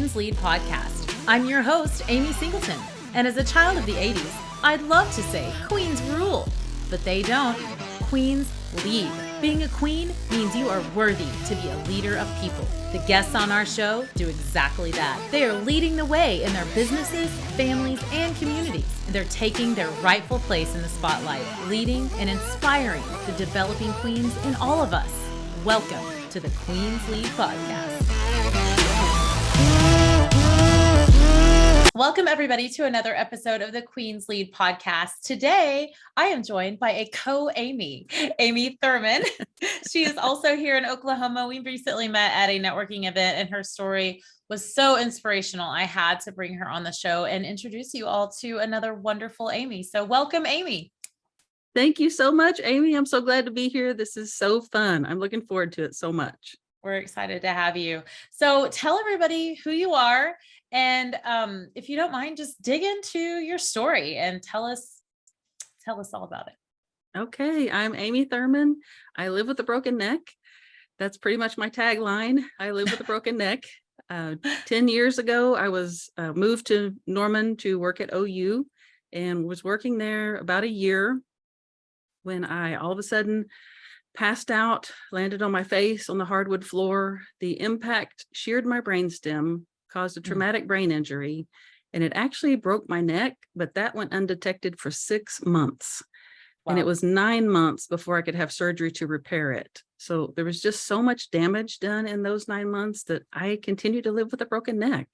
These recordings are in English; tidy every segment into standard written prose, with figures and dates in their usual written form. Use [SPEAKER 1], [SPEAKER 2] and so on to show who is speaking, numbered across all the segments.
[SPEAKER 1] Queen's Lead podcast. I'm your host, Amy Singleton, and as a child of the 80s, I'd love to say Queens rule, but they don't. Queens lead. Being a queen means you are worthy to be a leader of people. The guests on our show do exactly that. They are leading the way in their businesses, families, and communities. They're taking their rightful place in the spotlight, leading and inspiring the developing queens in all of us. Welcome to the Queen's Lead podcast. Welcome, everybody, to another episode of the Queen's Lead podcast. Today, I am joined by a co-Amy, Amy Thurman. She is also here in Oklahoma. We recently met at a networking event, and her story was so inspirational. I had to bring her on the show and introduce you all to another wonderful Amy. So welcome, Amy.
[SPEAKER 2] Thank you so much, Amy. I'm so glad to be here. This is so fun. I'm looking forward to it so much.
[SPEAKER 1] We're excited to have you. So tell everybody who you are. And if you don't mind, just dig into your story and tell us all about it.
[SPEAKER 2] Okay, I'm Amy Thurman. I live with a broken neck. That's pretty much my tagline. I live with a broken neck. 10 years ago, I was moved to Norman to work at OU and was working there about a year when I all of a sudden passed out, landed on my face on the hardwood floor. The impact sheared my brainstem, caused a traumatic brain injury, and it actually broke my neck, but that went undetected for 6 months. Wow. And it was 9 months before I could have surgery to repair it. So there was just so much damage done in those 9 months that I continue to live with a broken neck.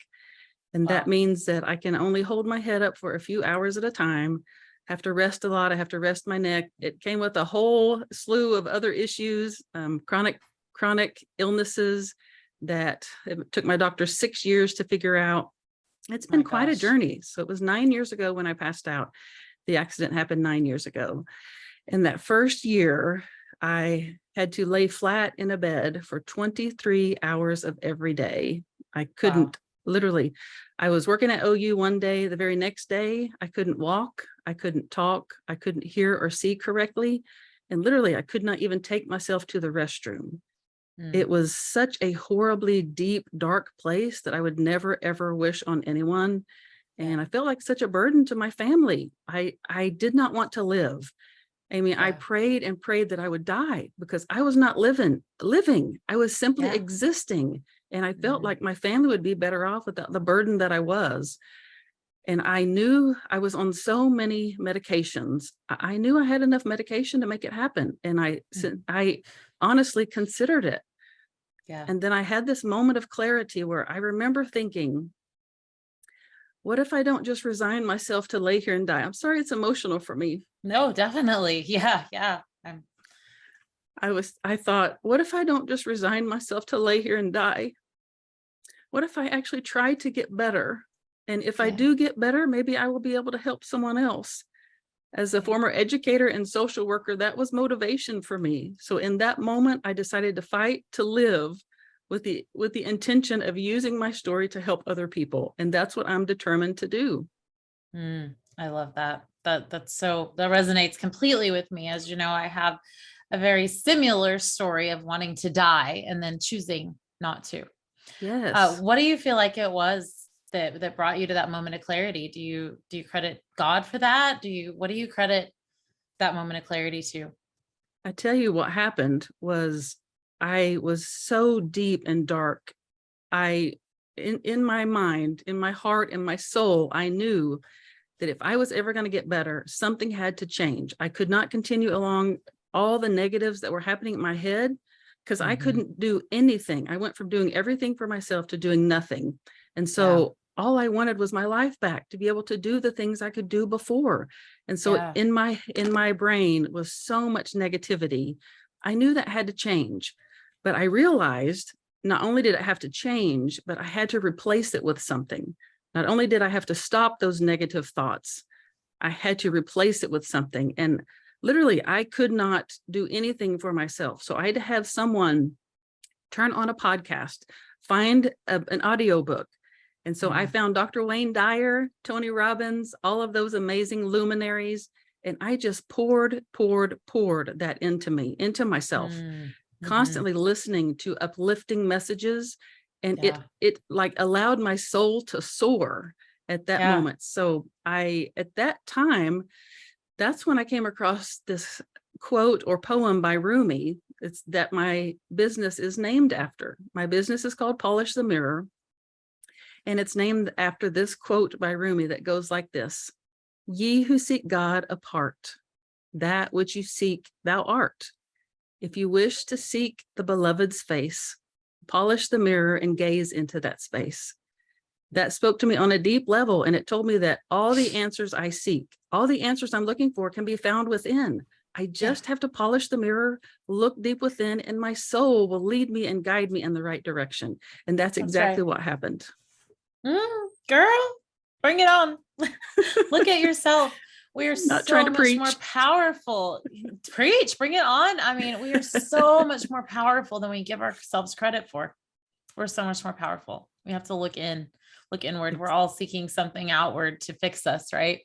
[SPEAKER 2] And that means that I can only hold my head up for a few hours at a time, have to rest a lot. I have to rest my neck. It came with a whole slew of other issues, chronic illnesses that it took my doctor 6 years to figure out. It's been quite a journey. So it was 9 years ago when I passed out. The accident happened 9 years ago. And that first year, I had to lay flat in a bed for 23 hours of every day. I couldn't, literally. I was working at OU one day. The very next day, I couldn't walk. I couldn't talk. I couldn't hear or see correctly. And literally, I could not even take myself to the restroom. It was such a horribly deep, dark place that I would never, ever wish on anyone. And I felt like such a burden to my family. I did not want to live. I mean, I prayed and prayed that I would die because I was not living. I was simply existing. And I felt like my family would be better off without the burden that I was. And I knew I was on so many medications. I knew I had enough medication to make it happen. And I honestly considered it. Yeah. And then I had this moment of clarity where I remember thinking, what if I don't just resign myself to lay here and die? I'm sorry, it's emotional for me.
[SPEAKER 1] No, definitely. Yeah.
[SPEAKER 2] I thought, what if I don't just resign myself to lay here and die? What if I actually try to get better? And if I do get better, maybe I will be able to help someone else. As a former educator and social worker, that was motivation for me. So in that moment, I decided to fight to live with the intention of using my story to help other people. And that's what I'm determined to do.
[SPEAKER 1] I love that. That resonates completely with me. As you know, I have a very similar story of wanting to die and then choosing not to.
[SPEAKER 2] Yes.
[SPEAKER 1] What do you feel like it was that brought you to that moment of clarity? Do you credit God for that? What do you credit that moment of clarity to?
[SPEAKER 2] I tell you what happened was I was so deep and dark. In my mind, in my heart, in my soul, I knew that if I was ever going to get better, something had to change. I could not continue along all the negatives that were happening in my head because I couldn't do anything. I went from doing everything for myself to doing nothing. And so all I wanted was my life back, to be able to do the things I could do before. And so in my brain was so much negativity. I knew that had to change, but I realized not only did it have to change, but I had to replace it with something. Not only did I have to stop those negative thoughts, I had to replace it with something. And literally, I could not do anything for myself. So I had to have someone turn on a podcast, find an audiobook. And so I found Dr. Wayne Dyer, Tony Robbins, all of those amazing luminaries. And I just poured that into myself, constantly listening to uplifting messages And
[SPEAKER 1] Yeah.
[SPEAKER 2] it like allowed my soul to soar at that
[SPEAKER 1] Yeah.
[SPEAKER 2] moment. So at that time, that's when I came across this quote or poem by Rumi. It's that my business is named after. My business is called Polish the Mirror. And it's named after this quote by Rumi that goes like this: Ye who seek God apart, that which you seek, thou art. If you wish to seek the beloved's face, polish the mirror and gaze into that space. That spoke to me on a deep level. And it told me that all the answers I seek, all the answers I'm looking for can be found within. I just have to polish the mirror, look deep within, and my soul will lead me and guide me in the right direction. And that's exactly what happened.
[SPEAKER 1] Girl, bring it on. Look at yourself. We are
[SPEAKER 2] Not
[SPEAKER 1] so
[SPEAKER 2] trying to
[SPEAKER 1] much
[SPEAKER 2] preach.
[SPEAKER 1] more powerful. Preach, bring it on. I mean, we are so much more powerful than we give ourselves credit for. We're so much more powerful. We have to look inward. We're all seeking something outward to fix us, right?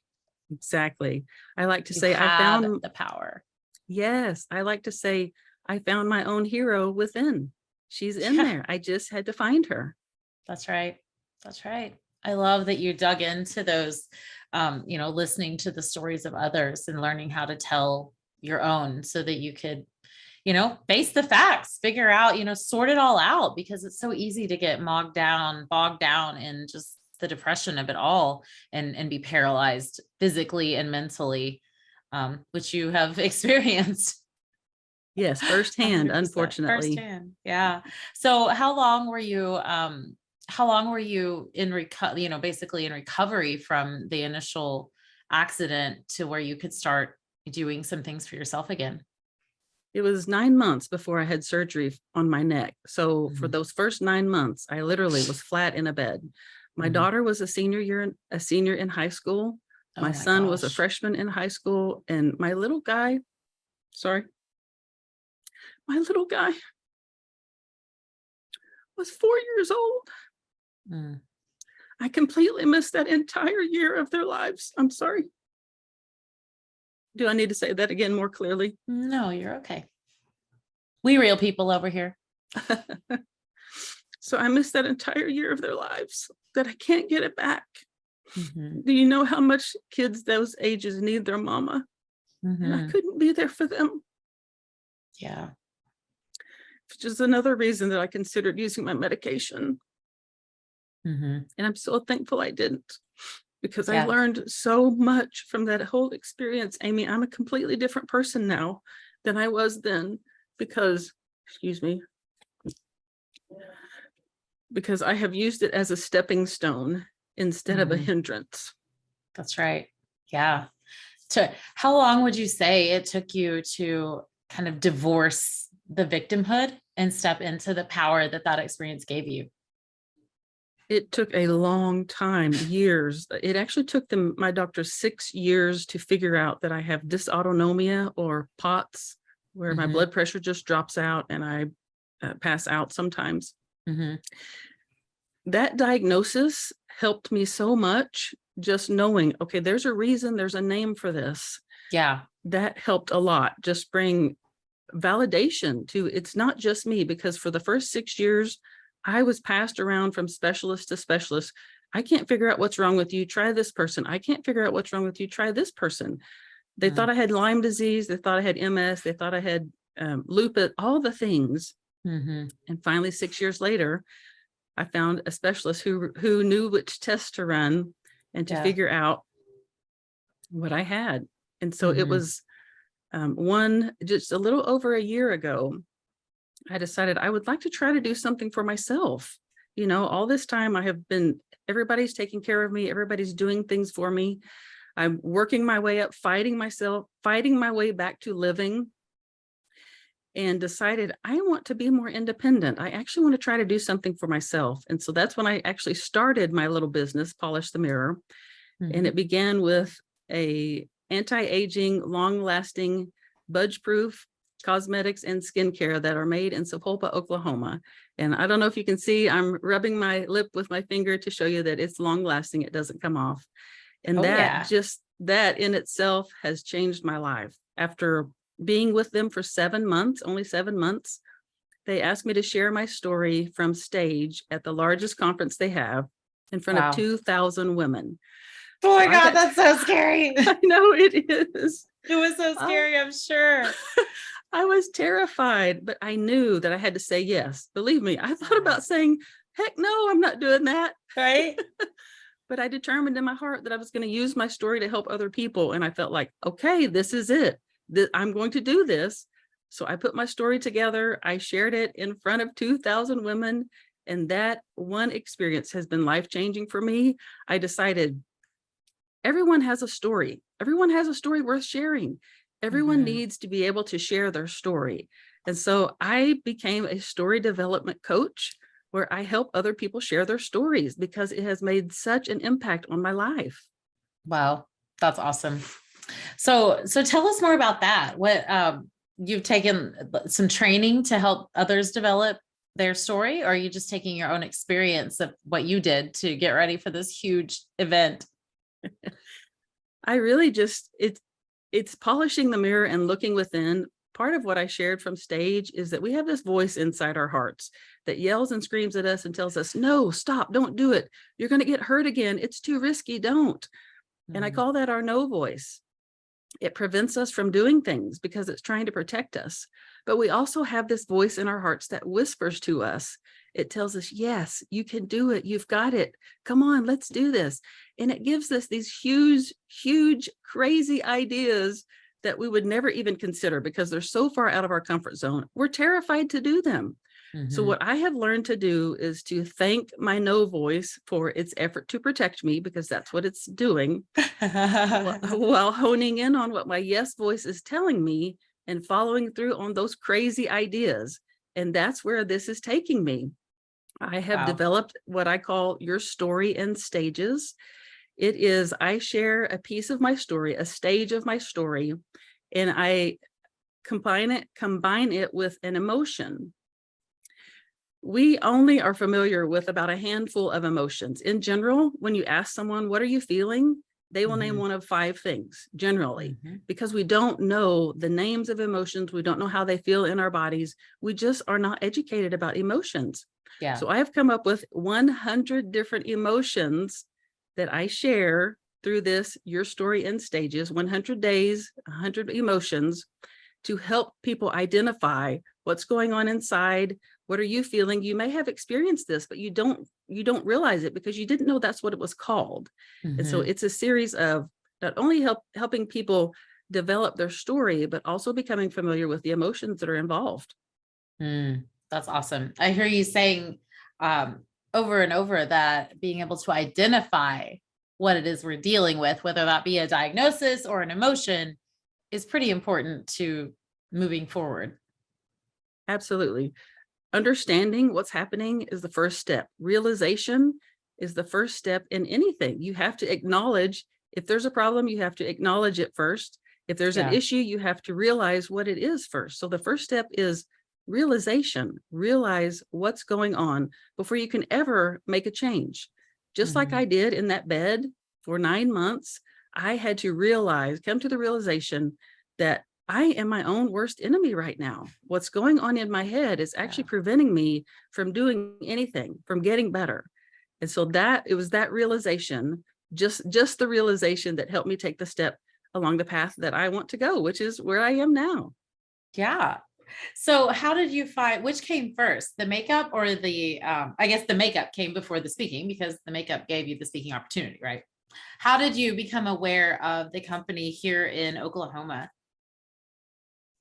[SPEAKER 2] Exactly. I like to
[SPEAKER 1] You
[SPEAKER 2] say I
[SPEAKER 1] have
[SPEAKER 2] found
[SPEAKER 1] the power.
[SPEAKER 2] Yes, I like to say I found my own hero within. She's in there. I just had to find her.
[SPEAKER 1] That's right. That's right. I love that you dug into those, listening to the stories of others and learning how to tell your own so that you could, face the facts, figure out, sort it all out, because it's so easy to get bogged down in just the depression of it all and be paralyzed physically and mentally, which you have experienced.
[SPEAKER 2] Yes, firsthand,
[SPEAKER 1] 100%.
[SPEAKER 2] unfortunately.
[SPEAKER 1] Firsthand. Yeah. So how long were you in basically in recovery from the initial accident to where you could start doing some things for yourself again?
[SPEAKER 2] It was 9 months before I had surgery on my neck. So for
[SPEAKER 1] Mhm.
[SPEAKER 2] those first 9 months, I literally was flat in a bed. My
[SPEAKER 1] Mhm.
[SPEAKER 2] daughter was a senior in high school.
[SPEAKER 1] Oh
[SPEAKER 2] My
[SPEAKER 1] my
[SPEAKER 2] son was a
[SPEAKER 1] gosh.
[SPEAKER 2] freshman in high school, and my little guy was 4 years old.
[SPEAKER 1] Mm.
[SPEAKER 2] I completely missed that entire year of their lives. I'm sorry. Do I need to say that again more clearly?
[SPEAKER 1] No, you're okay. We real people over here.
[SPEAKER 2] So I missed that entire year of their lives that I can't get it back.
[SPEAKER 1] Mhm.
[SPEAKER 2] Do you know how much kids those ages need their mama? And I
[SPEAKER 1] Mhm.
[SPEAKER 2] couldn't be there for them,
[SPEAKER 1] Yeah.
[SPEAKER 2] which is another reason that I considered using my medication.
[SPEAKER 1] Mhm.
[SPEAKER 2] And I'm so thankful I didn't, because I
[SPEAKER 1] Yeah.
[SPEAKER 2] learned so much from that whole experience. Amy, I'm a completely different person now than I was then because, excuse me, because I have used it as a stepping stone instead of a
[SPEAKER 1] Mhm.
[SPEAKER 2] hindrance.
[SPEAKER 1] That's right. Yeah. How long would you say it took you to kind of divorce the victimhood and step into the power that experience gave you?
[SPEAKER 2] It took a long time, years. It actually took my doctor 6 years to figure out that I have dysautonomia, or POTS, where my
[SPEAKER 1] Mhm.
[SPEAKER 2] blood pressure just drops out and I pass out sometimes.
[SPEAKER 1] Mhm.
[SPEAKER 2] That diagnosis helped me so much, just knowing, okay, there's a reason, there's a name for this.
[SPEAKER 1] Yeah.
[SPEAKER 2] That helped a lot. Just bring validation to, it's not just me, because for the first 6 years, I was passed around from specialist to specialist. I can't figure out what's wrong with you. Try this person. I can't figure out what's wrong with you. Try this person. They thought I had Lyme disease. They thought I had MS. They thought I had lupus, all the things.
[SPEAKER 1] Mhm.
[SPEAKER 2] And finally, 6 years later, I found a specialist who knew which tests to run and to
[SPEAKER 1] Yeah.
[SPEAKER 2] figure out what I had. And so it
[SPEAKER 1] Mhm.
[SPEAKER 2] was just a little over a year ago, I decided I would like to try to do something for myself. All this time everybody's taking care of me. Everybody's doing things for me. I'm working my way up, fighting my way back to living, and decided I want to be more independent. I actually want to try to do something for myself. And so that's when I actually started my little business, Polish the Mirror. And it
[SPEAKER 1] Mhm.
[SPEAKER 2] began with a anti-aging, long-lasting, budge-proof cosmetics and skincare that are made in Sapulpa, Oklahoma. And I don't know if you can see, I'm rubbing my lip with my finger to show you that it's long-lasting. It doesn't come off. And
[SPEAKER 1] Oh yeah.
[SPEAKER 2] that in itself has changed my life. After being with them for 7 months, only 7 months, They asked me to share my story from stage at the largest conference they have in front of
[SPEAKER 1] Wow.
[SPEAKER 2] 2,000 women.
[SPEAKER 1] Oh my
[SPEAKER 2] So
[SPEAKER 1] God, that's so scary.
[SPEAKER 2] I know it is.
[SPEAKER 1] It was so scary, I'm sure.
[SPEAKER 2] I was terrified, but I knew that I had to say yes. Believe me, I thought about saying, heck no, I'm not doing that.
[SPEAKER 1] Right?
[SPEAKER 2] But I determined in my heart that I was going to use my story to help other people. And I felt like, okay, this is it. I'm going to do this. So I put my story together. I shared it in front of 2,000 women. And that one experience has been life-changing for me. I decided everyone has a story. Everyone has a story worth sharing. Everyone needs to be able to share their story. And so I became a story development coach where I help other people share their stories because it has made such an impact on my life.
[SPEAKER 1] Wow, that's awesome. So tell us more about that. What you've taken some training to help others develop their story, or are you just taking your own experience of what you did to get ready for this huge event?
[SPEAKER 2] I really just, it's polishing the mirror and looking within. Part of what I shared from stage is that we have this voice inside our hearts that yells and screams at us and tells us, no, stop, don't do it. You're going to get hurt again. It's too risky. Don't. And I call that our no voice. It prevents us from doing things because it's trying to protect us. But we also have this voice in our hearts that whispers to us. It tells us, yes, you can do it. You've got it. Come on, let's do this. And it gives us these huge, huge, crazy ideas that we would never even consider because they're so far out of our comfort zone. We're terrified to do them. So what I have learned to do is to thank my no voice for its effort to protect me, because that's what it's doing, while honing in on what my yes voice is telling me and following through on those crazy ideas. And that's where this is taking me. I have developed what I call your story in stages. It is, I share a piece of my story, a stage of my story, and I combine it with an emotion. We only are familiar with about a handful of emotions. In general, when you ask someone, what are you feeling? They will name one of 5 things generally, because we don't know the names of emotions. We don't know how they feel in our bodies. We just are not educated about emotions.
[SPEAKER 1] Yeah.
[SPEAKER 2] So I have come up with 100 different emotions that I share through this Your Story in Stages, 100 days, 100 emotions, to help people identify what's going on inside. What are you feeling? You may have experienced this, but you don't realize it because you didn't know that's what it was called. And so it's a series of not only helping people develop their story, but also becoming familiar with the emotions that are involved.
[SPEAKER 1] That's awesome. I hear you saying over and over that being able to identify what it is we're dealing with, whether that be a diagnosis or an emotion, is pretty important to moving forward.
[SPEAKER 2] Absolutely. Understanding what's happening is the first step. Realization is the first step in anything. You have to acknowledge if there's a problem, you have to acknowledge it first. If there's an issue, you have to realize what it is first. So the first step is realization. Realize what's going on before you can ever make a change. Just like I did in that bed for 9 months, I had to come to the realization that I am my own worst enemy right now. What's going on in my head is actually preventing me from doing anything, from getting better. And so it was that realization, just the realization, that helped me take the step along the path that I want to go, which is where I am now.
[SPEAKER 1] Yeah. So how did you find, which came first, the makeup or I guess the makeup came before the speaking, because the makeup gave you the speaking opportunity, right? How did you become aware of the company here in Oklahoma?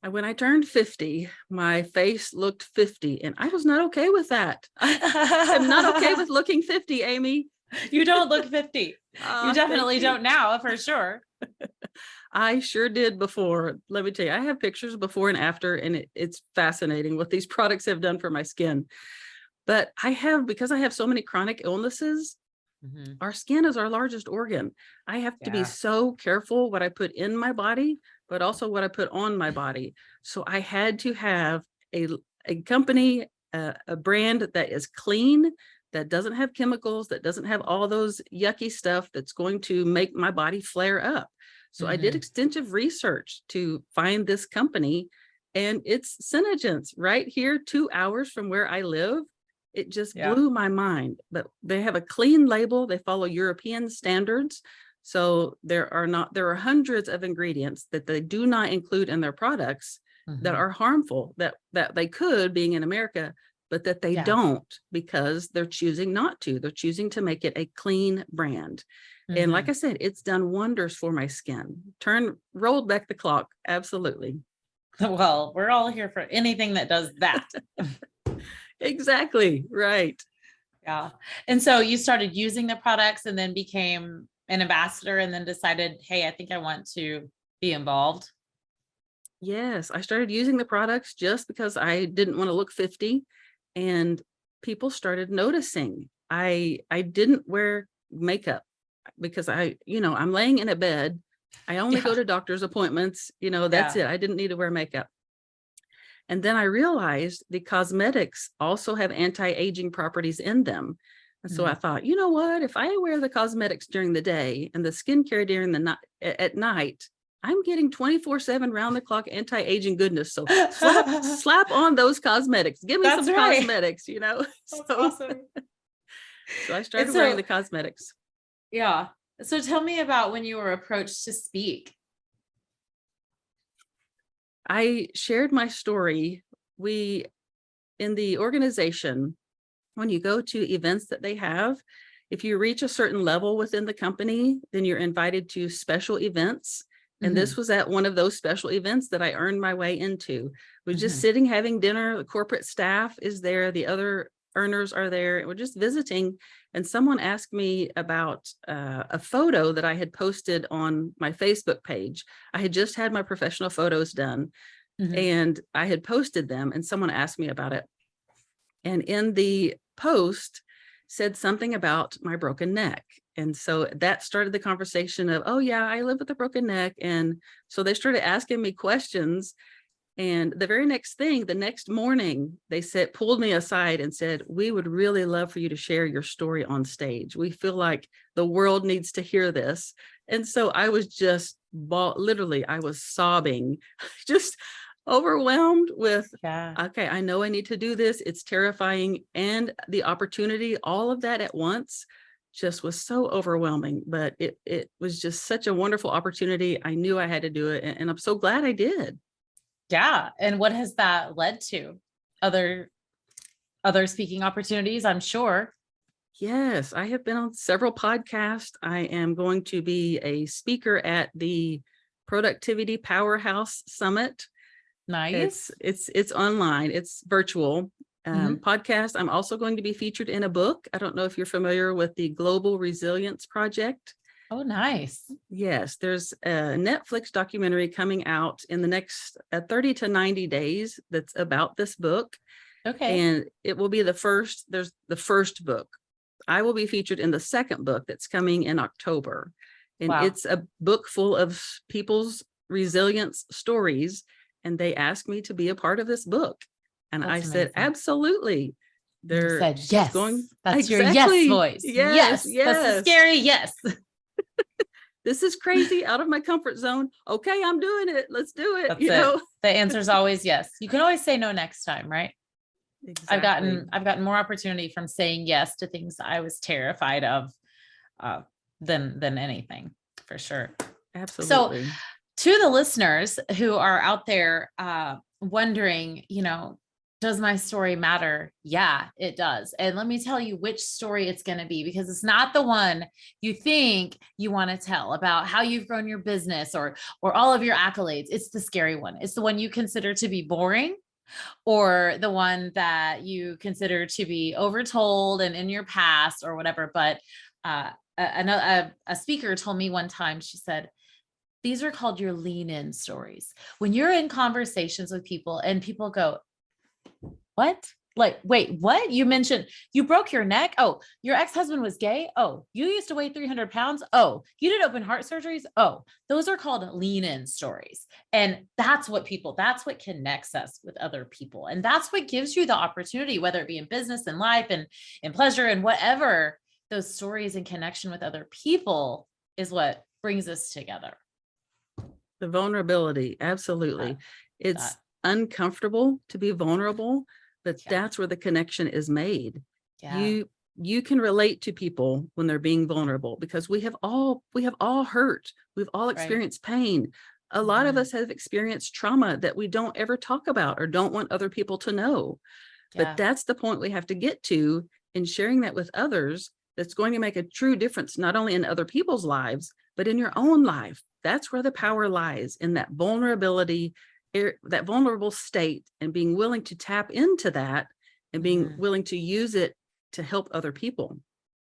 [SPEAKER 2] When I turned 50, my face looked 50, and I was not okay with that. I'm not okay with looking 50, Amy.
[SPEAKER 1] You don't look 50. You definitely don't now, for sure.
[SPEAKER 2] I sure did before. Let me tell you, I have pictures before and after, and it's fascinating what these products have done for my skin. But because I have so many chronic illnesses, our skin is our largest organ. I have to be so careful what I put in my body, but also what I put on my body. So I had to have a company, a brand that is clean, that doesn't have chemicals, that doesn't have all those yucky stuff that's going to make my body flare up. So I did extensive research to find this company, and it's Senegence right here, 2 hours from where I live. It just
[SPEAKER 1] Yeah.
[SPEAKER 2] blew my mind. But they have a clean label. They follow European standards. So there are hundreds of ingredients that they do not include in their products that are harmful, that they could, being in America, but that they don't, because they're choosing not to. They're choosing to make it a clean brand. And like I said, it's done wonders for my skin. Rolled back the clock. Absolutely.
[SPEAKER 1] Well, we're all here for anything that does that.
[SPEAKER 2] Exactly. Right.
[SPEAKER 1] Yeah. And so you started using the products and then became an ambassador and then decided, hey, I think I want to be involved.
[SPEAKER 2] Yes, I started using the products just because I didn't want to look 50, and people started noticing. I didn't wear makeup because I'm laying in a bed. I only go to doctor's appointments, that's it. I didn't need to wear makeup. And then I realized the cosmetics also have anti-aging properties in them. And so I thought, you know what, if I wear the cosmetics during the day and the skincare during the night at night, I'm getting 24/7 round the clock anti-aging goodness. So slap on those cosmetics. Give me some cosmetics,
[SPEAKER 1] That's awesome.
[SPEAKER 2] So I started wearing the cosmetics.
[SPEAKER 1] Yeah. So tell me about when you were approached to speak.
[SPEAKER 2] I shared my story. In the organization, when you go to events that they have, if you reach a certain level within the company, then you're invited to special events. And this was at one of those special events that I earned my way into. We're just sitting, having dinner. The corporate staff is there. The other earners are there. And we're just visiting. And someone asked me about a photo that I had posted on my Facebook page. I had just had my professional photos done and I had posted them, and someone asked me about it. And in the post said something about my broken neck. And so that started the conversation of, oh yeah, I live with a broken neck. And so they started asking me questions. And the very next thing, the next morning, they pulled me aside and said, we would really love for you to share your story on stage. We feel like the world needs to hear this. And so I was just literally, I was sobbing, just overwhelmed with, okay, I know I need to do this. It's terrifying. And the opportunity, all of that at once, just was so overwhelming, but it was just such a wonderful opportunity. I knew I had to do it, and I'm so glad I did.
[SPEAKER 1] Yeah. And what has that led to? Other speaking opportunities, I'm sure.
[SPEAKER 2] Yes, I have been on several podcasts. I am going to be a speaker at the Productivity Powerhouse Summit.
[SPEAKER 1] Nice.
[SPEAKER 2] It's online. It's virtual. Podcast. I'm also going to be featured in a book. I don't know if you're familiar with the Global Resilience Project.
[SPEAKER 1] Oh, nice.
[SPEAKER 2] Yes, there's a Netflix documentary coming out in the next 30 to 90 days that's about this book.
[SPEAKER 1] Okay.
[SPEAKER 2] And it will be there's the first book. I will be featured in the second book that's coming in October. And it's a book full of people's resilience stories. And they asked me to be a part of this book. And I said, absolutely.
[SPEAKER 1] You said yes. That's
[SPEAKER 2] exactly.
[SPEAKER 1] your yes voice.
[SPEAKER 2] Yes.
[SPEAKER 1] That's the scary yes.
[SPEAKER 2] This is crazy, out of my comfort zone. Okay, I'm doing it. Let's do it.
[SPEAKER 1] That's The answer is always yes. You can always say no next time, right?
[SPEAKER 2] Exactly.
[SPEAKER 1] I've gotten more opportunity from saying yes to things I was terrified of than anything, for sure.
[SPEAKER 2] Absolutely.
[SPEAKER 1] So to the listeners who are out there wondering, does my story matter? Yeah, it does. And let me tell you which story it's going to be, because it's not the one you think you want to tell about how you've grown your business or all of your accolades. It's the scary one. It's the one you consider to be boring, or the one that you consider to be overtold and in your past or whatever. But a speaker told me one time, she said, these are called your lean in stories. When you're in conversations with people and people go, what? Like, wait, what? You mentioned you broke your neck. Oh, your ex-husband was gay. Oh, you used to weigh 300 pounds. Oh, you did open heart surgeries. Oh, those are called lean in stories. And that's what connects us with other people. And that's what gives you the opportunity, whether it be in business and life and in pleasure and whatever, those stories and connection with other people is what brings us together.
[SPEAKER 2] The vulnerability. Absolutely. uncomfortable to be vulnerable, but
[SPEAKER 1] Yeah.
[SPEAKER 2] that's where the connection is made.
[SPEAKER 1] Yeah.
[SPEAKER 2] You can relate to people when they're being vulnerable, because we have all hurt. We've all experienced pain. A lot of
[SPEAKER 1] Mhm.
[SPEAKER 2] us have experienced trauma that we don't ever talk about or don't want other people to know. But
[SPEAKER 1] Yeah.
[SPEAKER 2] that's the point we have to get to in sharing that with others. That's going to make a true difference, not only in other people's lives, but in your own life. That's where the power lies, in that vulnerability, that vulnerable state, and being willing to tap into that and being
[SPEAKER 1] Mhm.
[SPEAKER 2] willing to use it to help other people.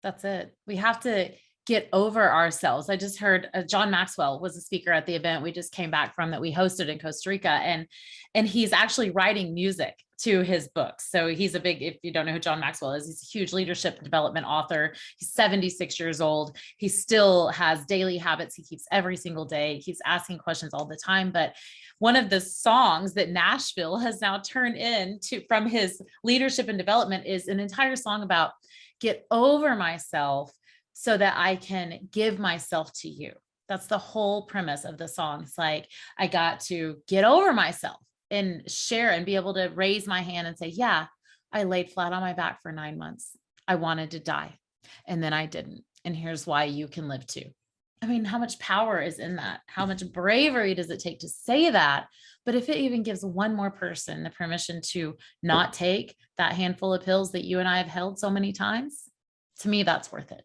[SPEAKER 1] That's it. We have to get over ourselves. I just heard John Maxwell was a speaker at the event we just came back from that we hosted in Costa Rica, and he's actually writing music to his books. So he's a big, if you don't know who John Maxwell is, he's a huge leadership development author. He's 76 years old. He still has daily habits he keeps every single day. He's asking questions all the time. But one of the songs that Nashville has now turned into from his leadership and development is an entire song about get over myself so that I can give myself to you. That's the whole premise of the song. It's like, I got to get over myself and share and be able to raise my hand and say, yeah, I laid flat on my back for 9 months. I wanted to die, and then I didn't. And here's why you can live too. I mean, how much power is in that? How much bravery does it take to say that? But if it even gives one more person the permission to not take that handful of pills that you and I have held so many times, to me, that's worth it.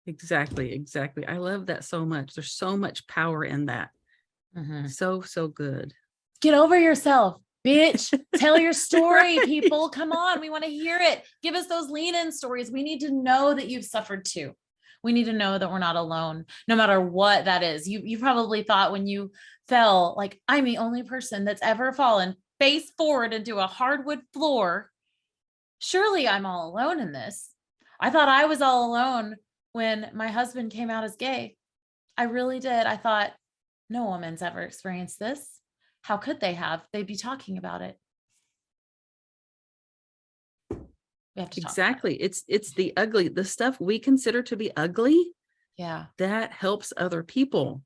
[SPEAKER 2] Exactly. I love that so much. There's so much power in that.
[SPEAKER 1] Mhm.
[SPEAKER 2] So good.
[SPEAKER 1] Get over yourself, bitch. Tell your story,
[SPEAKER 2] Right.
[SPEAKER 1] people. Come on. We want to hear it. Give us those lean-in stories. We need to know that you've suffered too. We need to know that we're not alone, no matter what that is. You probably thought when you fell, like, I'm the only person that's ever fallen face forward into a hardwood floor. Surely I'm all alone in this. I thought I was all alone when my husband came out as gay. I really did. I thought, no woman's ever experienced this. How could they have? They'd be talking about it. We have to talk about it.
[SPEAKER 2] Exactly. It's the ugly, the stuff we consider to be ugly,
[SPEAKER 1] Yeah.
[SPEAKER 2] that helps other people.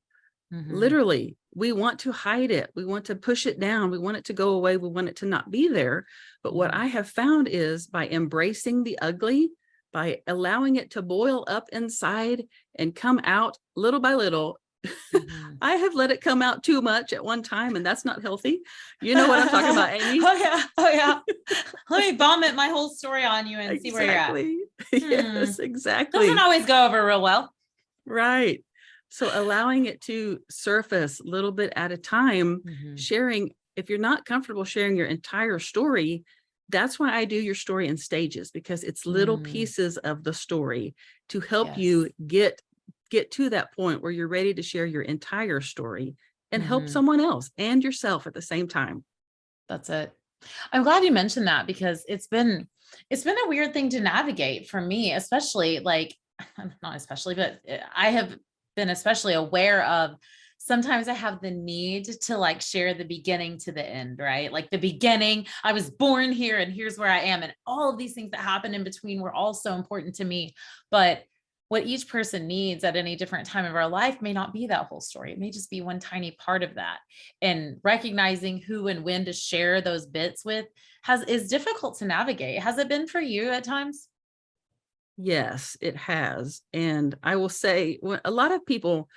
[SPEAKER 1] Mhm.
[SPEAKER 2] Literally, we want to hide it. We want to push it down. We want it to go away. We want it to not be there. But what
[SPEAKER 1] Mhm.
[SPEAKER 2] I have found is by embracing the ugly, by allowing it to boil up inside and come out little by little,
[SPEAKER 1] Mhm.
[SPEAKER 2] I have let it come out too much at one time, and that's not healthy. You know what I'm talking about, Amy?
[SPEAKER 1] Oh yeah. Oh yeah. Let me vomit my whole story on you and see where you're at.
[SPEAKER 2] Exactly.
[SPEAKER 1] Hmm.
[SPEAKER 2] Yes,
[SPEAKER 1] Doesn't
[SPEAKER 2] exactly.
[SPEAKER 1] always go over real well.
[SPEAKER 2] Right. So allowing it to surface a little bit at a time,
[SPEAKER 1] Mhm.
[SPEAKER 2] sharing, if you're not comfortable sharing your entire story, that's why I do your story in stages, because it's little
[SPEAKER 1] Mm.
[SPEAKER 2] pieces of the story to help
[SPEAKER 1] Yes.
[SPEAKER 2] you get to that point where you're ready to share your entire story and help
[SPEAKER 1] Mhm.
[SPEAKER 2] someone else and yourself at the same time.
[SPEAKER 1] That's it. I'm glad you mentioned that because it's been a weird thing to navigate for me, especially like not especially, but I have been especially aware of sometimes I have the need to like share the beginning to the end, right? Like the beginning, I was born here and here's where I am. And all of these things that happen in between were all so important to me. But what each person needs at any different time of our life may not be that whole story. It may just be one tiny part of that. And recognizing who and when to share those bits with is difficult to navigate. Has it been for you at times?
[SPEAKER 2] Yes, it has. And I will say, a lot of people,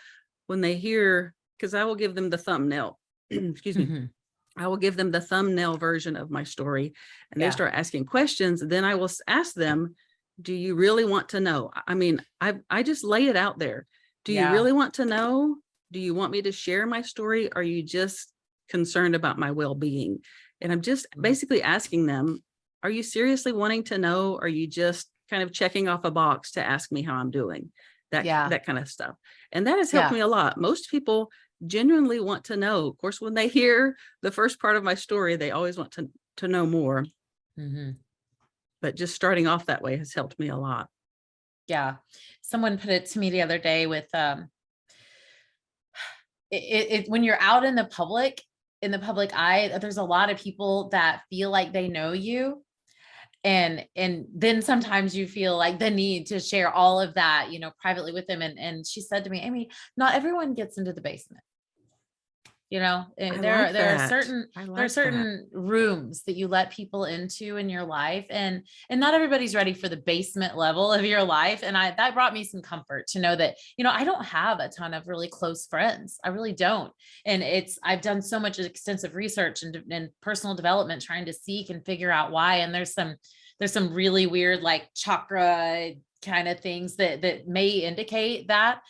[SPEAKER 2] when they hear, because I will give them the thumbnail, excuse me,
[SPEAKER 1] Mhm.
[SPEAKER 2] I will give them the thumbnail version of my story, and they
[SPEAKER 1] Yeah.
[SPEAKER 2] start asking questions. Then I will ask them, do you really want to know? I mean, I just lay it out there. Do you
[SPEAKER 1] Yeah.
[SPEAKER 2] really want to know? Do you want me to share my story? Are you just concerned about my well-being? And I'm just
[SPEAKER 1] Mhm.
[SPEAKER 2] basically asking them, are you seriously wanting to know? Or are you just kind of checking off a box to ask me how I'm doing?
[SPEAKER 1] Yeah.
[SPEAKER 2] That kind of stuff. And that has helped
[SPEAKER 1] Yeah.
[SPEAKER 2] me a lot. Most people genuinely want to know. Of course, when they hear the first part of my story, they always want to know more.
[SPEAKER 1] Mhm.
[SPEAKER 2] But just starting off that way has helped me a lot.
[SPEAKER 1] Yeah. Someone put it to me the other day with when you're out in the public eye, there's a lot of people that feel like they know you. And then sometimes you feel like the need to share all of that, privately with them. And she said to me, Amy, not everyone gets into the basement.
[SPEAKER 2] I
[SPEAKER 1] There are
[SPEAKER 2] like
[SPEAKER 1] there are
[SPEAKER 2] that.
[SPEAKER 1] certain
[SPEAKER 2] I
[SPEAKER 1] there are
[SPEAKER 2] like that.
[SPEAKER 1] certain rooms that you let people into in your life, and not everybody's ready for the basement level of your life. And that brought me some comfort to know that, I don't have a ton of really close friends. I really don't. And I've done so much extensive research and personal development trying to seek and figure out why. And there's some really weird like chakra kind of things that may indicate that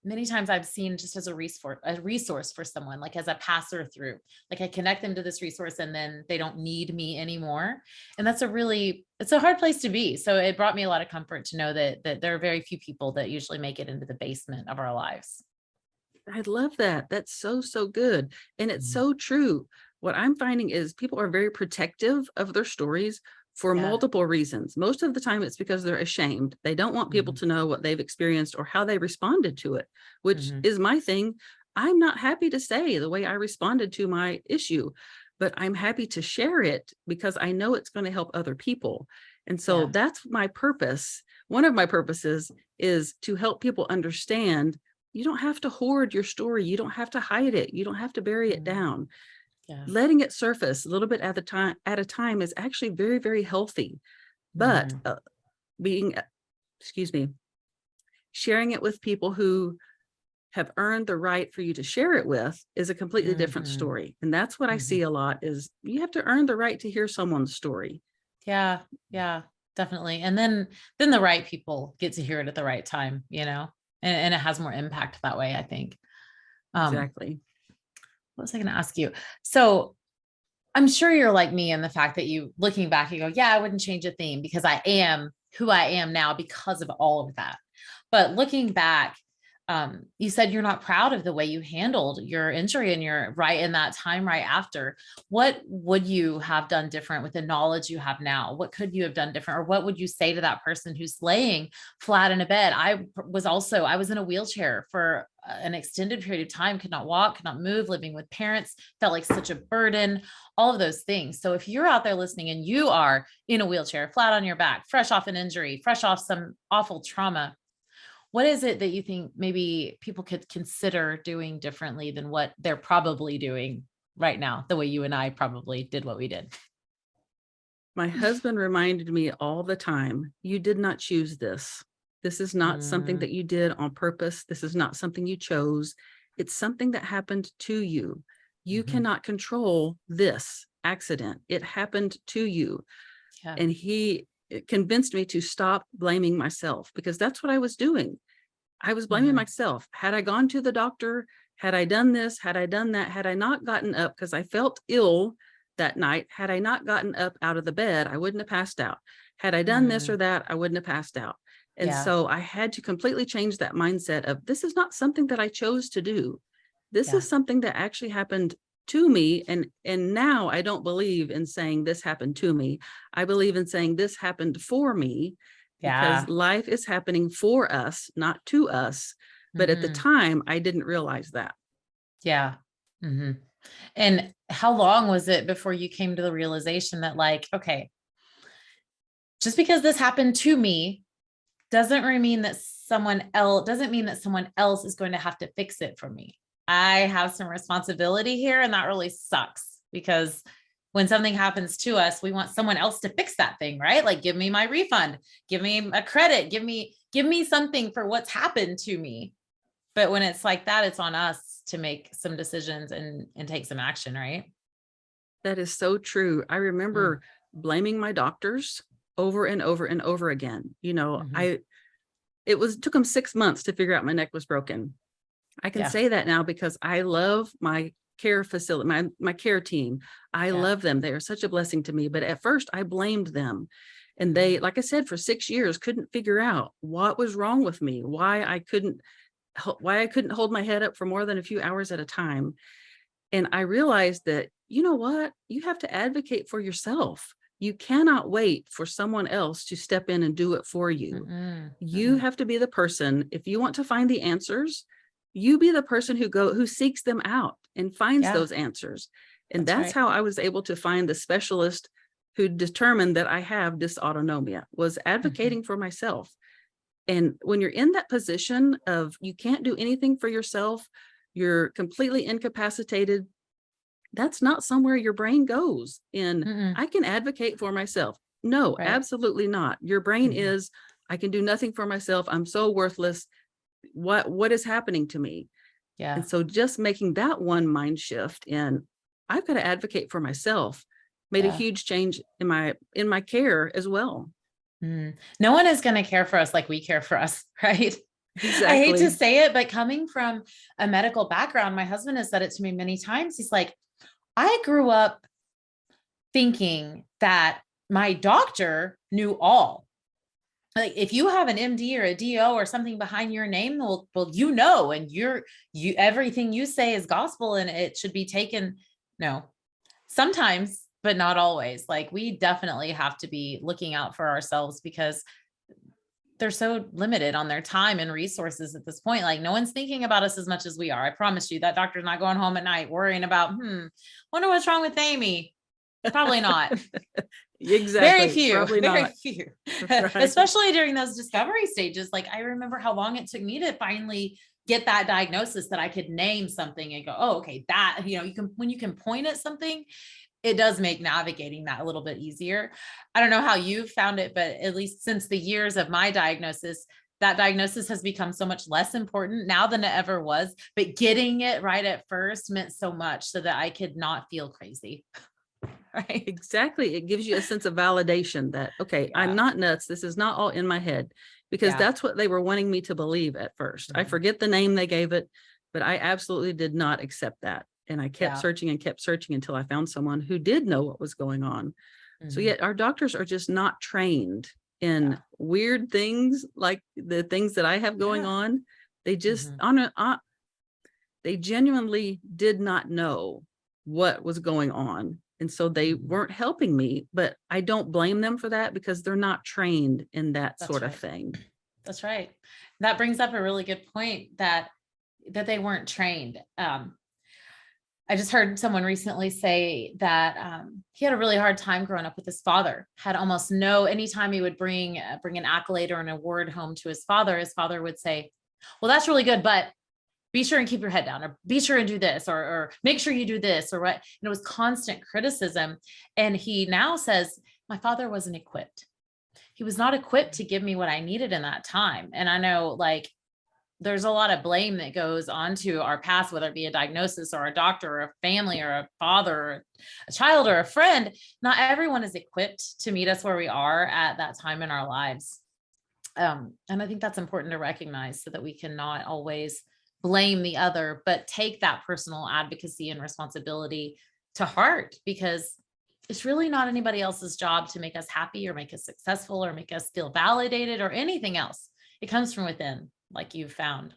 [SPEAKER 1] many times I've seen just as a resource for someone, like as a passer through, like I connect them to this resource and then they don't need me anymore. And it's a hard place to be. So it brought me a lot of comfort to know that there are very few people that usually make it into the basement of our lives.
[SPEAKER 2] I love that. That's so, so good. And it's
[SPEAKER 1] Mhm.
[SPEAKER 2] so true. What I'm finding is people are very protective of their stories for
[SPEAKER 1] Yeah.
[SPEAKER 2] multiple reasons. Most of the time, it's because they're ashamed. They don't want people
[SPEAKER 1] Mhm.
[SPEAKER 2] to know what they've experienced or how they responded to it, which
[SPEAKER 1] Mhm.
[SPEAKER 2] is my thing. I'm not happy to say the way I responded to my issue, but I'm happy to share it because I know it's going to help other people. And so
[SPEAKER 1] Yeah.
[SPEAKER 2] that's my purpose. One of my purposes is to help people understand you don't have to hoard your story. You don't have to hide it. You don't have to bury it
[SPEAKER 1] Mm.
[SPEAKER 2] down.
[SPEAKER 1] Yeah.
[SPEAKER 2] Letting it surface a little bit at a time is actually very, very healthy. But
[SPEAKER 1] Mhm.
[SPEAKER 2] being, excuse me, sharing it with people who have earned the right for you to share it with is a completely different
[SPEAKER 1] Mhm.
[SPEAKER 2] story. And that's what I
[SPEAKER 1] Mhm.
[SPEAKER 2] see a lot is you have to earn the right to hear someone's story.
[SPEAKER 1] Yeah. Yeah. Definitely. And then the right people get to hear it at the right time, and it has more impact that way, I think. Um,
[SPEAKER 2] Exactly.
[SPEAKER 1] what was I going to ask you? So I'm sure you're like me in the fact that you looking back, you go, yeah, I wouldn't change a thing because I am who I am now because of all of that. But looking back, you said you're not proud of the way you handled your injury and you're right in that time right after. What would you have done different with the knowledge you have now? What could you have done different? Or what would you say to that person who's laying flat in a bed? I was in a wheelchair for an extended period of time, could not walk, could not move, living with parents, felt like such a burden, all of those things. So if you're out there listening and you are in a wheelchair, flat on your back, fresh off an injury, fresh off some awful trauma, what is it that you think maybe people could consider doing differently than what they're probably doing right now, the way you and I probably did what we did?
[SPEAKER 2] My husband reminded me all the time, you did not choose this. This is not something
[SPEAKER 1] Mm,
[SPEAKER 2] that you did on purpose. This is not something you chose. It's something that happened to you. You
[SPEAKER 1] mhm.
[SPEAKER 2] cannot control this accident. It happened to you.
[SPEAKER 1] Yeah.
[SPEAKER 2] And he convinced me to stop blaming myself because that's what I was doing. I was blaming
[SPEAKER 1] Mhm.
[SPEAKER 2] myself. Had I gone to the doctor, had I done this, had I done that, had I not gotten up because I felt ill that night, had I not gotten up out of the bed, I wouldn't have passed out. Had I done this or
[SPEAKER 1] Mm,
[SPEAKER 2] that, I wouldn't have passed out. And
[SPEAKER 1] yeah.
[SPEAKER 2] so I had to completely change that mindset of this is not something that I chose to do. This
[SPEAKER 1] Yeah.
[SPEAKER 2] is something that actually happened to me. And now I don't believe in saying this happened to me. I believe in saying this happened for me because
[SPEAKER 1] Yeah.
[SPEAKER 2] life is happening for us, not to us. But at the
[SPEAKER 1] Hmm.
[SPEAKER 2] time, I didn't realize that.
[SPEAKER 1] Yeah. Hmm. And how long was it before you came to the realization that, like, okay, just because this happened to me doesn't mean that someone else is going to have to fix it for me. I have some responsibility here, and that really sucks because when something happens to us, we want someone else to fix that thing, right? Like, give me my refund, give me a credit, give me something for what's happened to me. But when it's like that, it's on us to make some decisions and take some action, right?
[SPEAKER 2] That is so true. I
[SPEAKER 1] Mm,
[SPEAKER 2] remember blaming my doctors over and over and over again.
[SPEAKER 1] mhm.
[SPEAKER 2] It took them 6 months to figure out my neck was broken. I can
[SPEAKER 1] Yeah,
[SPEAKER 2] say that now because I love my care facility, my care team. I
[SPEAKER 1] yeah.
[SPEAKER 2] love them. They are such a blessing to me. But at first I blamed them. And they,
[SPEAKER 1] Mhm.
[SPEAKER 2] like I said, for 6 years couldn't figure out what was wrong with me, why I couldn't hold my head up for more than a few hours at a time. And I realized that, you know what? You have to advocate for yourself. You cannot wait for someone else to step in and do it for you.
[SPEAKER 1] Mm-mm,
[SPEAKER 2] You
[SPEAKER 1] mm-mm.
[SPEAKER 2] have to be the person, if you want to find the answers, you be the person who seeks them out and finds
[SPEAKER 1] Yeah,
[SPEAKER 2] those answers. And
[SPEAKER 1] that's
[SPEAKER 2] that's
[SPEAKER 1] right.
[SPEAKER 2] how I was able to find the specialist who determined that I have dysautonomia, was
[SPEAKER 1] Mhm.
[SPEAKER 2] advocating for myself. And when you're in that position of you can't do anything for yourself, you're completely incapacitated, that's not somewhere your brain goes. And
[SPEAKER 1] Mm-mm.
[SPEAKER 2] I can advocate for myself. No,
[SPEAKER 1] Right.
[SPEAKER 2] absolutely not. Your brain
[SPEAKER 1] Mhm.
[SPEAKER 2] is, I can do nothing for myself. I'm so worthless. What is happening to me?
[SPEAKER 1] Yeah.
[SPEAKER 2] And so just making that one mind shift in, I've got to advocate for myself, made a
[SPEAKER 1] Yeah.
[SPEAKER 2] huge change in my care as well.
[SPEAKER 1] No one is going to care for us like we care for us, right? I hate to
[SPEAKER 2] Exactly.
[SPEAKER 1] say it, but coming from a medical background, my husband has said it to me many times. He's like, I grew up thinking that my doctor knew all. Like if you have an MD or a DO or something behind your name, well, and you everything you say is gospel and it should be taken. No, sometimes, but not always. Like we definitely have to be looking out for ourselves because they're so limited on their time and resources at this point. Like no one's thinking about us as much as we are. I promise you that doctor's not going home at night worrying about, wonder what's wrong with Amy. Probably not. Very
[SPEAKER 2] Exactly.
[SPEAKER 1] few,
[SPEAKER 2] Probably
[SPEAKER 1] very
[SPEAKER 2] not.
[SPEAKER 1] few,
[SPEAKER 2] Right.
[SPEAKER 1] especially during those discovery stages. Like I remember how long it took me to finally get that diagnosis that I could name something and go, oh, okay, that, when you can point at something, it does make navigating that a little bit easier. I don't know how you found it, but at least since the years of my diagnosis, that diagnosis has become so much less important now than it ever was. But getting it right at first meant so much so that I could not feel crazy. Right.
[SPEAKER 2] Exactly. It gives you a sense of validation that, okay, I'm
[SPEAKER 1] Yeah.
[SPEAKER 2] not nuts. This is not all in my head, because
[SPEAKER 1] Yeah.
[SPEAKER 2] that's what they were wanting me to believe at first. I forget the name they gave it, but I absolutely did not accept that. And I kept
[SPEAKER 1] Yeah.
[SPEAKER 2] searching and kept searching until I found someone who did know what was going on. So yet our doctors are just not trained in weird things like the things that I have going on. They just they genuinely did not know what was going on. And so they weren't helping me, but I don't blame them for that because they're not trained in that
[SPEAKER 1] That's
[SPEAKER 2] sort of
[SPEAKER 1] right.
[SPEAKER 2] thing.
[SPEAKER 1] That's right. That brings up a really good point that they weren't trained. I just heard someone recently say that he had a really hard time growing up with his father. Had almost no. Anytime he would bring an accolade or an award home to his father would say, "Well, that's really good, but be sure and keep your head down, or be sure and do this, or make sure you do this, or what." And it was constant criticism. And he now says, "My father wasn't equipped. He was not equipped to give me what I needed in that time." And I know, like, there's a lot of blame that goes onto our past, whether it be a diagnosis or a doctor or a family or a father or a child or a friend. Not everyone is equipped to meet us where we are at that time in our lives. And I think that's important to recognize so that we cannot always blame the other, but take that personal advocacy and responsibility to heart, because it's really not anybody else's job to make us happy or make us successful or make us feel validated or anything else. It comes from within, like you've found.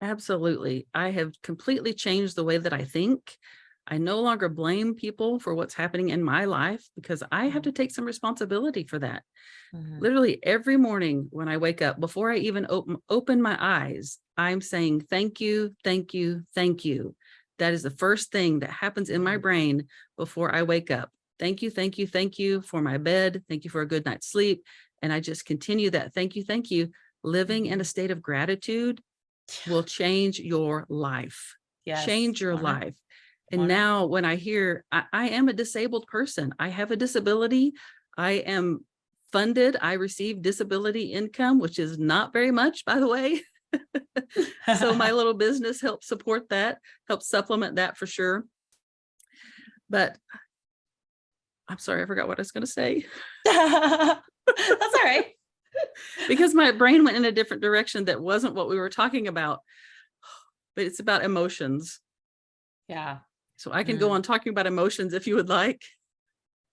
[SPEAKER 2] Absolutely. I have completely changed the way that I think. I no longer blame people for what's happening in my life because I have to take some responsibility for that.
[SPEAKER 1] Mhm.
[SPEAKER 2] Literally every morning when I wake up, before I even open my eyes, I'm saying, thank you, thank you, thank you. That is the first thing that happens in my brain before I wake up. Thank you, thank you, thank you for my bed. Thank you for a good night's sleep. And I just continue that. Thank you, thank you. Living in a state of gratitude will change your life.
[SPEAKER 1] Yes.
[SPEAKER 2] Change your
[SPEAKER 1] Honor.
[SPEAKER 2] life. And
[SPEAKER 1] Honor.
[SPEAKER 2] now when I hear I am a disabled person, I have a disability, I am funded, I receive disability income, which is not very much, by the way. So my little business helps support that, helps supplement that for sure. But I'm sorry, I forgot what I was going to say.
[SPEAKER 1] That's all right.
[SPEAKER 2] Because my brain went in a different direction that wasn't what we were talking about. But it's about emotions.
[SPEAKER 1] Yeah.
[SPEAKER 2] So I can go on talking about emotions if you would like.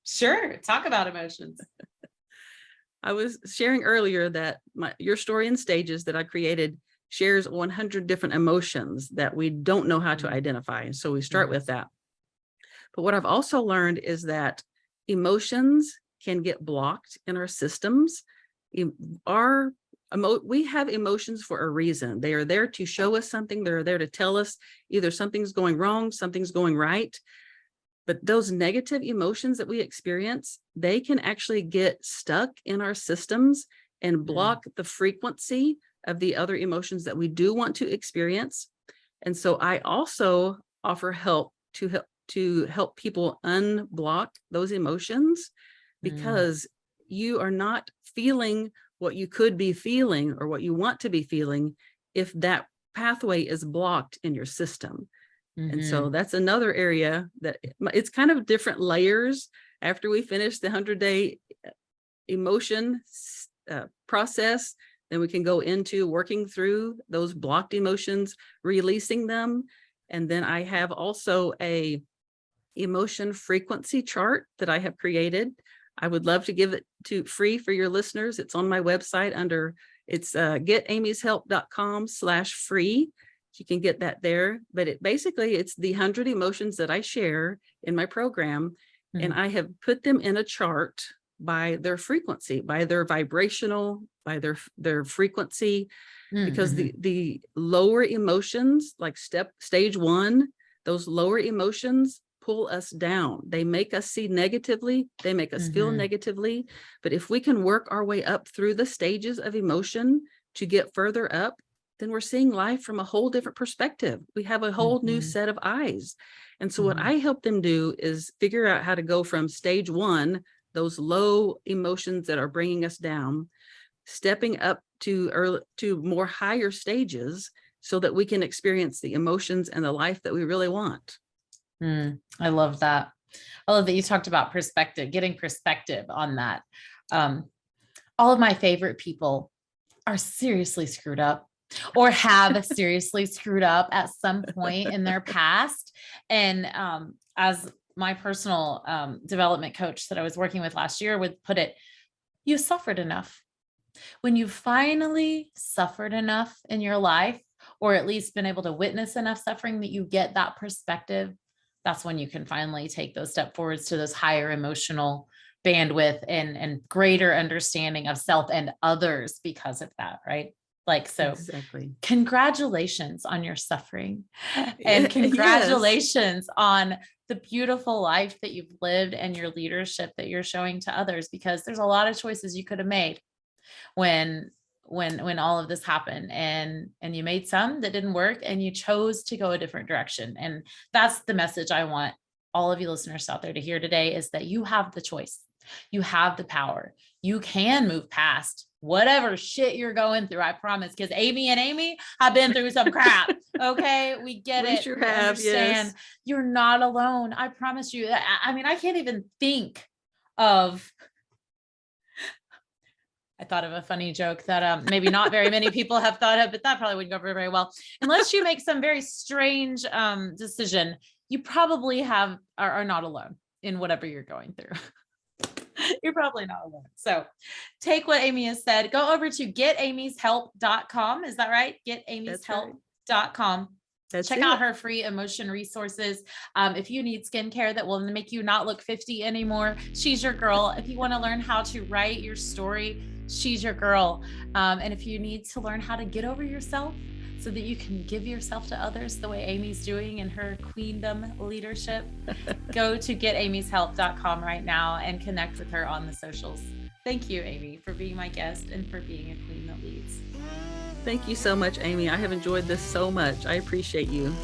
[SPEAKER 1] Sure. Talk about emotions.
[SPEAKER 2] I was sharing earlier that your story in stages that I created shares 100 different emotions that we don't know how to identify. And so we start with that. But what I've also learned is that emotions can get blocked in our systems. We have emotions for a reason. They are there to show us something. They're there to tell us either something's going wrong, something's going right. But those negative emotions that we experience, they can actually get stuck in our systems and block the frequency of the other emotions that we do want to experience. And so I also offer help to help people unblock those emotions, because you are not feeling what you could be feeling or what you want to be feeling if that pathway is blocked in your system. And so that's another area that it's kind of different layers. After we finish the 100-day emotion process, then we can go into working through those blocked emotions, releasing them. And then I have also a emotion frequency chart that I have created. I would love to give it to free for your listeners. It's on my website under, it's getamyshelp.com/free. You can get that there, but it's the 100 emotions that I share in my program. And I have put them in a chart by their frequency, by their vibrational, by their frequency, because the lower emotions, like stage 1, those lower emotions pull us down. They make us see negatively. They make us feel negatively. But if we can work our way up through the stages of emotion to get further up, then we're seeing life from a whole different perspective. We have a whole new set of eyes. And so what I help them do is figure out how to go from stage 1, those low emotions that are bringing us down, stepping up to more higher stages so that we can experience the emotions and the life that we really want.
[SPEAKER 1] I love that. I love that you talked about perspective, getting perspective on that. All of my favorite people are seriously screwed up or have seriously screwed up at some point in their past. And as my personal development coach that I was working with last year would put it, you suffered enough. When you've finally suffered enough in your life, or at least been able to witness enough suffering that you get that perspective, that's when you can finally take those step forwards to those higher emotional bandwidth and greater understanding of self and others because of that, right? Like, so
[SPEAKER 2] exactly.
[SPEAKER 1] Congratulations on your suffering and congratulations on the beautiful life that you've lived and your leadership that you're showing to others, because there's a lot of choices you could have made when all of this happened, and you made some that didn't work and you chose to go a different direction. And that's the message I want all of you listeners out there to hear today, is that you have the choice. You have the power. You can move past whatever shit you're going through. I promise. Because Amy and Amy have been through some crap. Okay. We get it.
[SPEAKER 2] Sure
[SPEAKER 1] we
[SPEAKER 2] have,
[SPEAKER 1] understand.
[SPEAKER 2] yes.
[SPEAKER 1] You're not alone. I promise you. I mean, I can't even think of, I thought of a funny joke that maybe not very many people have thought of, but that probably wouldn't go very, very well. Unless you make some very strange decision, you probably are not alone in whatever you're going through. You're probably not alone. So take what Amy has said, go over to getamyshelp.com. Is that right? Getamyshelp.com. Check out her free emotion resources. If you need skincare that will make you not look 50 anymore, she's your girl. If you want to learn how to write your story, she's your girl. And if you need to learn how to get over yourself so that you can give yourself to others the way Amy's doing in her queendom leadership, go to getamyshelp.com right now and connect with her on the socials. Thank you, Amy, for being my guest and for being a queen that leads.
[SPEAKER 2] Thank you so much, Amy. I have enjoyed this so much. I appreciate you.